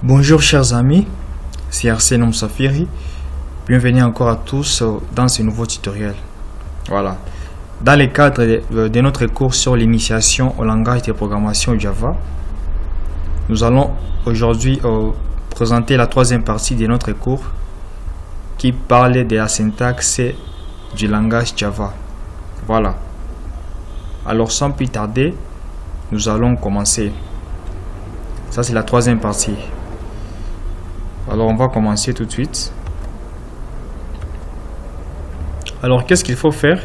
Bonjour chers amis, c'est Arsène Msafiri. Bienvenue encore à tous dans ce nouveau tutoriel. Voilà. Dans le cadre de notre cours sur l'initiation au langage de programmation Java, nous allons aujourd'hui présenter la troisième partie de notre cours qui parle de la syntaxe du langage Java. Voilà. Alors sans plus tarder, nous allons commencer. Ça c'est la troisième partie. Alors on va commencer tout de suite. Alors qu'est-ce qu'il faut faire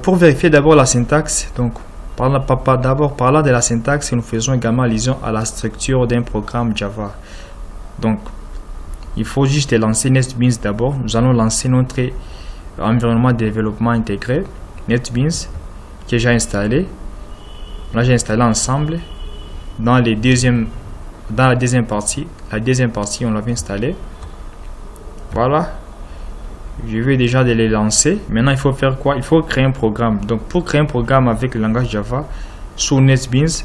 pour vérifier d'abord la syntaxe? Donc d'abord parlant de la syntaxe, nous faisons également allusion à la structure d'un programme Java. Donc il faut juste lancer NetBeans d'abord. Nous allons lancer notre environnement de développement intégré NetBeans que j'ai installé. Là j'ai installé ensemble dans la deuxième partie. La deuxième partie on l'avait installé. Voilà. Je vais déjà les lancer. Maintenant il faut faire quoi? Il faut créer un programme. Donc pour créer un programme avec le langage Java sur NetBeans,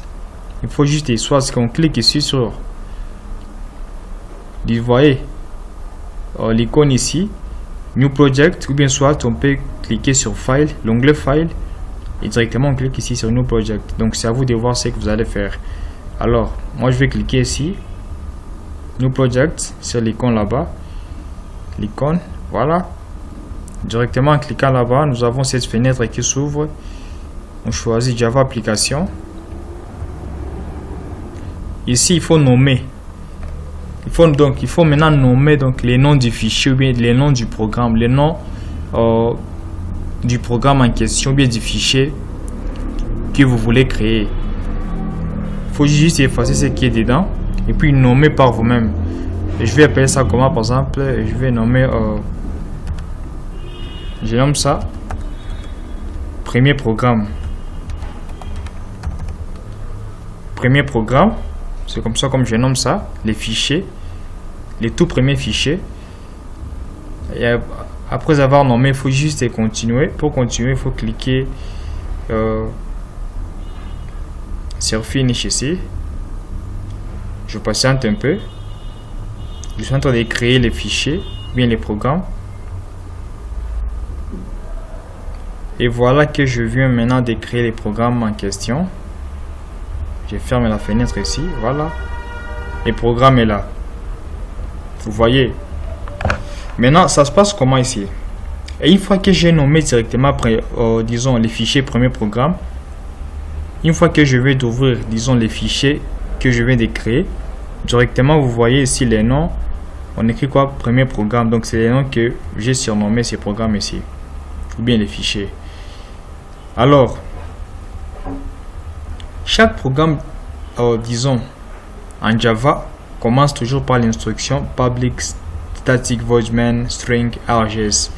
il faut juste soit qu'on clique ici sur, vous voyez l'icône ici, New Project, ou bien soit on peut cliquer sur File, l'onglet File, et directement on clique ici sur New Project. Donc c'est à vous de voir ce que vous allez faire. Alors moi je vais cliquer ici New Project sur l'icône là-bas, l'icône, voilà. Directement en cliquant là-bas, nous avons cette fenêtre qui s'ouvre. On choisit Java Application. Ici il faut nommer. Il faut maintenant nommer donc les noms du fichier ou bien les noms du programme, les noms du programme en question ou bien du fichier que vous voulez créer. Il faut juste effacer ce qui est dedans et puis nommer par vous-même. Je vais appeler ça comment? Par exemple, je vais nommer je nomme ça premier programme. Premier programme, c'est comme ça comme je nomme ça, les fichiers, les tout premiers fichiers. Et après avoir nommé, il faut juste continuer. Pour continuer, il faut cliquer sur Finish ici. Je patiente un peu. Je suis en train de créer les fichiers, bien les programmes. Et voilà que je viens maintenant de créer les programmes en question. Je ferme la fenêtre ici, voilà. Le programme est là. Vous voyez. Maintenant, ça se passe comment ici? Et une fois que j'ai nommé directement, disons, les fichiers premier programme, une fois que je vais d'ouvrir, disons, les fichiers que je viens de créer, directement, vous voyez ici les noms. On écrit quoi? Premier programme. Donc, c'est les noms que j'ai surnommé ces programmes ici. Ou bien les fichiers. Alors, chaque programme, disons, en Java, commence toujours par l'instruction public static void main string args.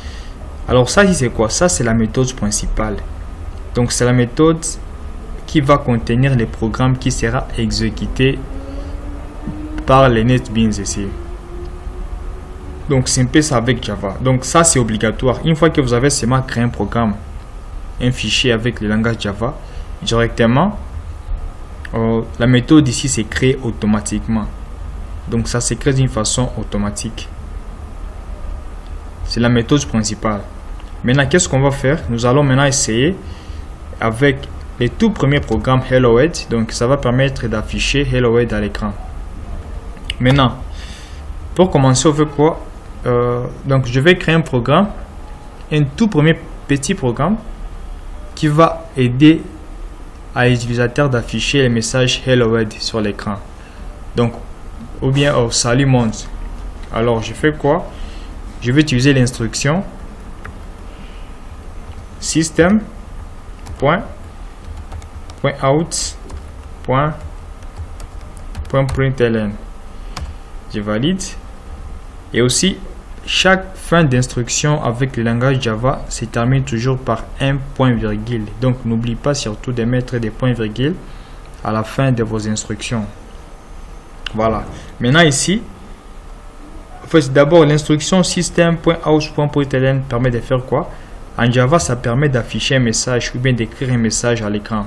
Alors ça, c'est quoi? Ça, c'est la méthode principale. Donc, c'est la méthode qui va contenir les programmes qui sera exécuté par les NetBeans ici. Donc, c'est un peu ça avec Java. Donc, ça, c'est obligatoire. Une fois que vous avez seulement créé un programme, un fichier avec le langage Java, directement, la méthode ici c'est créé automatiquement. Donc ça se crée d'une façon automatique. C'est la méthode principale. Maintenant, qu'est-ce qu'on va faire? Nous allons maintenant essayer avec les tout premiers programmes Hellohead. Donc ça va permettre d'afficher Hellohead à l'écran. Maintenant, pour commencer, on veut quoi? Donc je vais créer un programme, un tout premier petit programme qui va aider à l'utilisateur d'afficher les messages Hellohead sur l'écran. Donc, ou bien salut monde. Alors, je fais quoi? Je vais utiliser l'instruction system.out.println. Je valide. Et aussi, chaque fin d'instruction avec le langage Java se termine toujours par un point virgule. Donc n'oublie pas surtout de mettre des points virgules à la fin de vos instructions. Voilà. Maintenant ici, d'abord l'instruction system.out.println permet de faire quoi? En Java, ça permet d'afficher un message ou bien d'écrire un message à l'écran.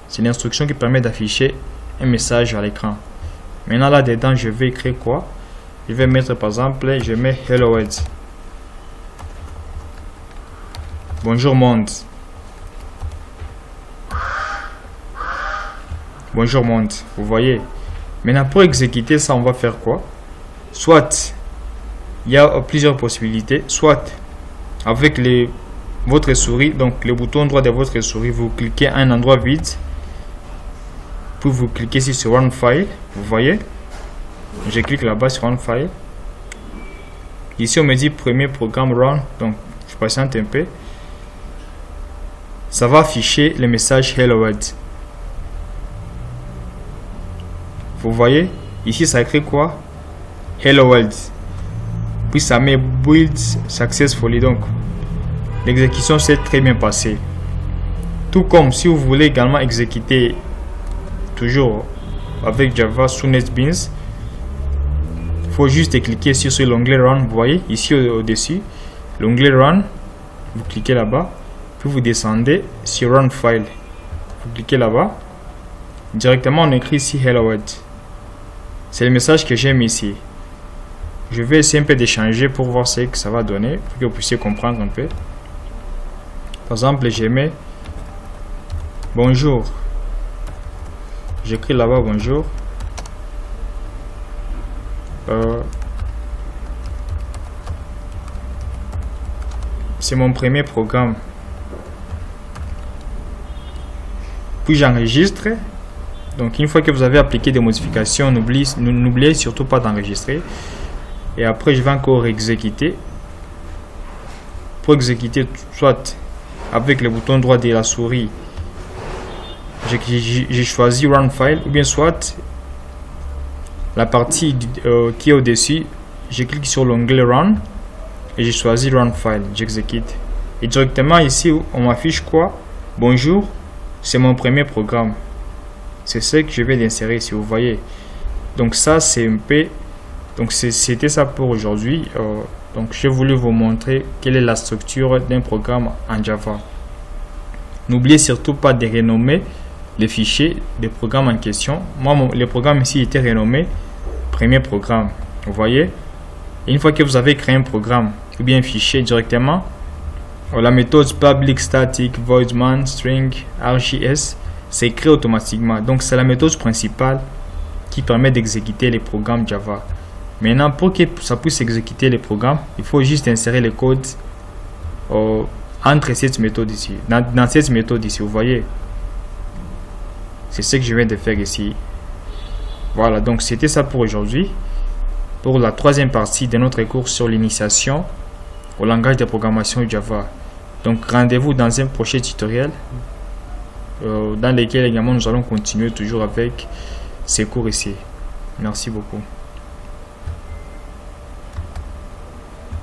C'est l'instruction qui permet d'afficher un message à l'écran. Maintenant là-dedans, je vais écrire quoi? Je vais mettre par exemple, je mets Hello World. Bonjour monde. Bonjour monde. Vous voyez? Maintenant pour exécuter ça, on va faire quoi? Soit, il y a plusieurs possibilités. Soit avec votre souris, donc le bouton droit de votre souris, vous cliquez à un endroit vide. Puis vous cliquez ici sur Run File. Vous voyez? Je clique là-bas sur Run File. Ici on me dit premier programme Run. Donc je patiente un peu. Ça va afficher le message Hello World. Vous voyez? Ici ça écrit quoi? Hello World. Puis ça met Build Successfully. Donc l'exécution s'est très bien passée. Tout comme si vous voulez également exécuter toujours avec Java sous NetBeans, il faut juste cliquer sur l'onglet Run. Vous voyez ici au-dessus, l'onglet Run. Vous cliquez là-bas. Puis vous descendez sur Run File. Vous cliquez là-bas. Directement, on écrit ici Hello World. C'est le message que j'ai mis ici. Je vais essayer un peu d'échanger pour voir ce que ça va donner, pour que vous puissiez comprendre un peu. Par exemple, je mets bonjour. J'écris là-bas bonjour. C'est mon premier programme. Puis j'enregistre. Donc une fois que vous avez appliqué des modifications, n'oubliez surtout pas d'enregistrer. Et après je vais encore exécuter. Pour exécuter, soit avec le bouton droit de la souris, j'ai choisi Run File, ou bien soit la partie qui est au-dessus, je clique sur l'onglet Run et j'ai choisi Run File, j'exécute. Et directement ici, on m'affiche quoi? Bonjour, c'est mon premier programme. C'est ce que je vais insérer ici, vous voyez. Donc ça, c'est un peu... Donc c'était ça pour aujourd'hui. Donc j'ai voulu vous montrer quelle est la structure d'un programme en Java. N'oubliez surtout pas de renommer les fichiers des programmes en question. Moi, le programme ici était renommé premier programme. Vous voyez. Et une fois que vous avez créé un programme ou bien un fichier directement, la méthode public static void man string RJS c'est créé automatiquement. Donc c'est la méthode principale qui permet d'exécuter les programmes Java. Maintenant, pour que ça puisse exécuter les programmes, il faut juste insérer le code entre cette méthode ici, dans cette méthode ici, vous voyez. C'est ce que je viens de faire ici. Voilà, donc c'était ça pour aujourd'hui. Pour la troisième partie de notre cours sur l'initiation au langage de programmation Java. Donc rendez-vous dans un prochain tutoriel dans lequel également nous allons continuer toujours avec ces cours ici. Merci beaucoup.